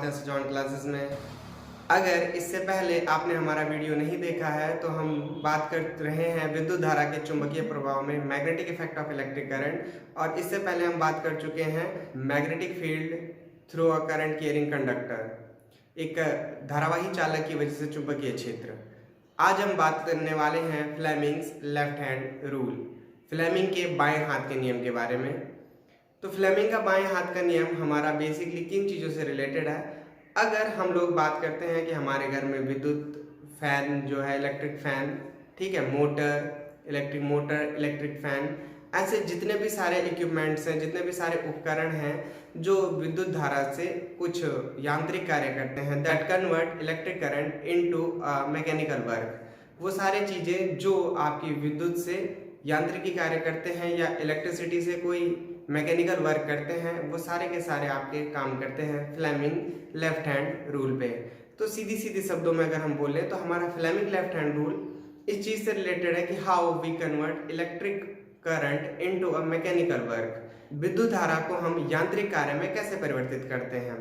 स्वागत है सजॉन क्लासेस में। अगर इससे पहले आपने हमारा वीडियो नहीं देखा है तो हम बात कर रहे हैं विद्युत धारा के चुंबकीय प्रभाव में magnetic effect of electric current, और इससे पहले हम बात कर चुके हैं magnetic field through a current carrying conductor, एक धारावाही चालक की वजह से चुंबकीय क्षेत्र। आज हम बात करने वाले हैं Fleming's left hand rule, Fleming के बाएं हाथ के नियम के बारे में। तो फ्लेमिंग का बाएं हाथ का नियम हमारा बेसिकली किन चीज़ों से रिलेटेड है। अगर हम लोग बात करते हैं कि हमारे घर में विद्युत फैन जो है, इलेक्ट्रिक फैन, ठीक है, मोटर, इलेक्ट्रिक फैन, ऐसे जितने भी सारे इक्विपमेंट्स हैं, जितने भी सारे उपकरण हैं जो विद्युत धारा से कुछ यांत्रिक कार्य करते हैं, that convert electric current into mechanical work, वो सारी चीज़ें जो आपकी विद्युत से यांत्रिकी कार्य करते हैं या इलेक्ट्रिसिटी से कोई मैकेनिकल वर्क करते हैं, वो सारे के सारे आपके काम करते हैं फ्लेमिंग लेफ्ट हैंड रूल पे। तो सीधी सीधी शब्दों में अगर हम बोले तो हमारा फ्लेमिंग लेफ्ट हैंड रूल इस चीज़ से रिलेटेड है कि how we convert electric current into a mechanical work, विद्युत धारा को हम यांत्रिक कार्य में कैसे परिवर्तित करते हैं।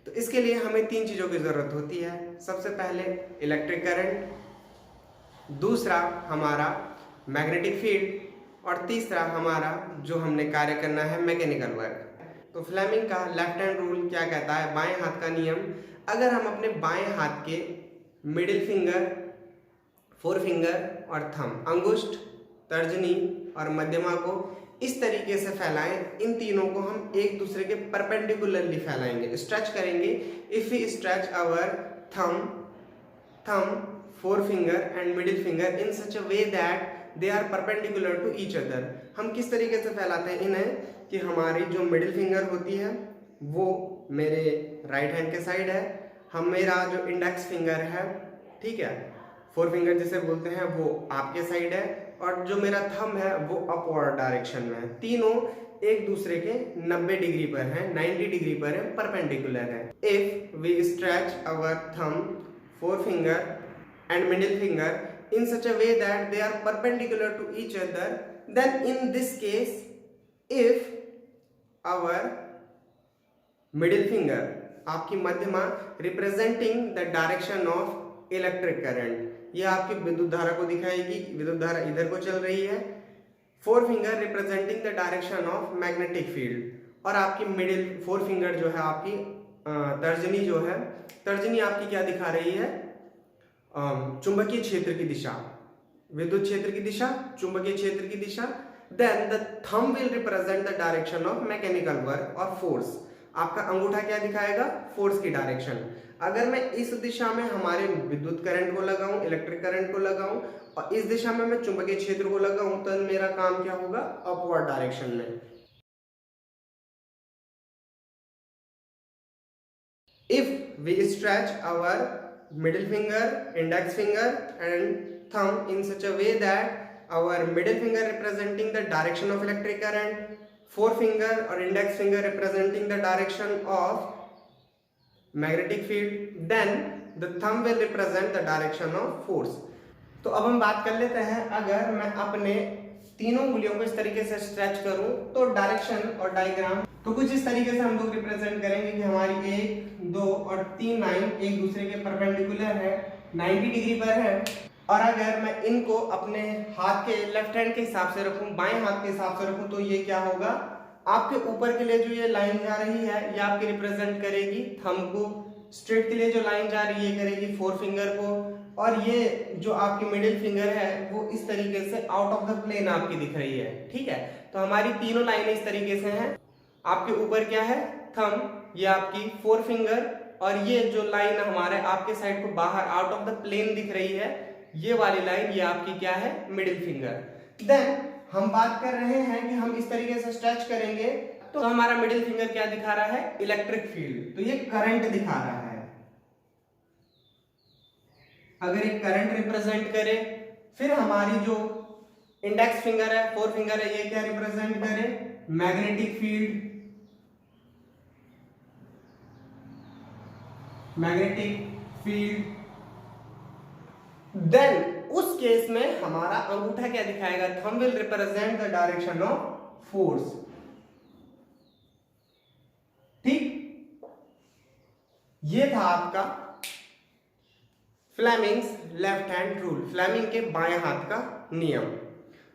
तो इसके लिए हमें तीन चीज़ों की ज़रूरत होती है। सबसे पहले इलेक्ट्रिक करंट, दूसरा हमारा मैग्नेटिक फील्ड, और तीसरा हमारा जो हमने कार्य करना है मैकेनिकल वर्क। तो फ्लेमिंग का लेफ्ट हैंड रूल क्या कहता है, बाएं हाथ का नियम। अगर हम अपने बाएं हाथ के मिडिल फिंगर, फोर फिंगर और थंब, अंगुष्ठ, तर्जनी और मध्यमा को इस तरीके से फैलाएं, इन तीनों को हम एक दूसरे के परपेंडिकुलरली फैलाएंगे, स्ट्रेच करेंगे। If we stretch our thumb, forefinger and middle finger in such a way that they are perpendicular to each other। हम किस तरीके से फैलाते हैं इन्हें कि हमारी जो मिडिल फिंगर होती है वो मेरे राइट हैंड के साइड है, मेरा जो इंडेक्स फिंगर है, ठीक है, फोर फिंगर जिसे बोलते हैं, वो आपके साइड है, और जो मेरा थंब है वो अपवर्ड डायरेक्शन में है। तीनों एक दूसरे के 90 डिग्री पर है, 90 डिग्री पर है, परपेंडिकुलर है। If we stretch our thumb, forefinger and middle finger in such a way that they are perpendicular to each other, then in this case if our middle finger, आपकी मध्यमा, representing the direction of electric current, ये आपकी विद्युत धारा को दिखाएगी, विद्युत धारा इधर को चल रही है। Four finger representing the direction of magnetic field, और आपकी मिडिल फोर फिंगर जो है आपकी तर्जनी जो है, तर्जनी आपकी क्या दिखा रही है, चुंबकीय क्षेत्र की दिशा, विद्युत क्षेत्र की दिशा, चुंबकीय क्षेत्र की दिशा। Then the thumb will represent the direction of mechanical work और फोर्स। आपका अंगूठा क्या दिखाएगा, फोर्स की डायरेक्शन। अगर मैं इस दिशा में हमारे विद्युत करंट को लगाऊं, इलेक्ट्रिक करंट को लगाऊं, और इस दिशा में मैं चुंबकीय क्षेत्र को लगाऊं, तो मेरा काम क्या होगा, अपवर्ड डायरेक्शन में। If we stretch our middle finger, index finger and thumb in such a way that our middle finger representing the direction of electric current, forefinger or index finger representing the direction of magnetic field, then the thumb will represent the direction of force। तो अब हम बात कर लेते हैं, अगर मैं अपने तीनों उंगलियों को इस तरीके से स्ट्रेच करूं तो डायरेक्शन और डायग्राम तो कुछ इस तरीके से हम लोग रिप्रेजेंट करेंगे कि हमारी 1, 2 और 3 लाइन एक दूसरे के परपेंडिकुलर है, 90 डिग्री पर है। और अगर मैं इनको अपने हाथ के लेफ्ट हैंड के हिसाब से रखूं, बाएं हाथ के हिसाब से रखूं, तो ये क्या होगा, आपके ऊपर के लिए जो ये लाइन जा रही है ये आपकी रिप्रेजेंट करेगी थंब को, स्ट्रेट के लिए जो लाइन जा रही है ये करेगी फोर फिंगर को, और ये जो आपकी मिडिल फिंगर है वो इस तरीके से आउट ऑफ द प्लेन आपकी दिख रही है, ठीक है। तो हमारी तीनों लाइनें इस तरीके से हैं। आपके ऊपर क्या है, थंब, ये आपकी फोर फिंगर, और ये जो लाइन हमारे आपके साइड को बाहर आउट ऑफ द प्लेन दिख रही है, ये वाली लाइन ये आपकी क्या है, मिडिल फिंगर। देन हम बात कर रहे हैं कि हम इस तरीके से स्ट्रेच करेंगे तो हमारा मिडिल फिंगर क्या दिखा रहा है, इलेक्ट्रिक फील्ड, तो ये करंट दिखा रहा है। अगर एक करंट रिप्रेजेंट करे, फिर हमारी जो इंडेक्स फिंगर है, फोर फिंगर है, ये क्या रिप्रेजेंट करे, मैग्नेटिक फील्ड, देन उस केस में हमारा अंगूठा क्या दिखाएगा, thumb will represent the direction of force, ठीक। ये था आपका Fleming's left hand rule, Fleming के बाएं हाथ का नियम।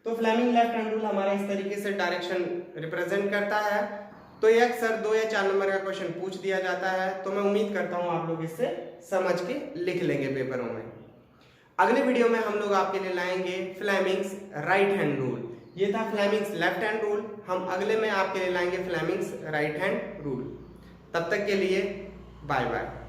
तो फ्लेमिंग लेफ्ट हैंड रूल हमारा इस तरीके से डायरेक्शन रिप्रेजेंट करता है। तो ये अक्सर 2 या 4 नंबर का क्वेश्चन पूछ दिया जाता है, तो मैं उम्मीद करता हूं आप लोग इससे समझ के लिख लेंगे पेपरों में। अगले वीडियो में हम लोग आपके लिए लाएंगे फ्लेमिंग्स राइट हैंड रूल। ये था फ्लेमिंग्स लेफ्ट हैंड रूल, हम अगले में आपके लिए लाएंगे फ्लेमिंग्स राइट हैंड रूल। तब तक के लिए बाय बाय।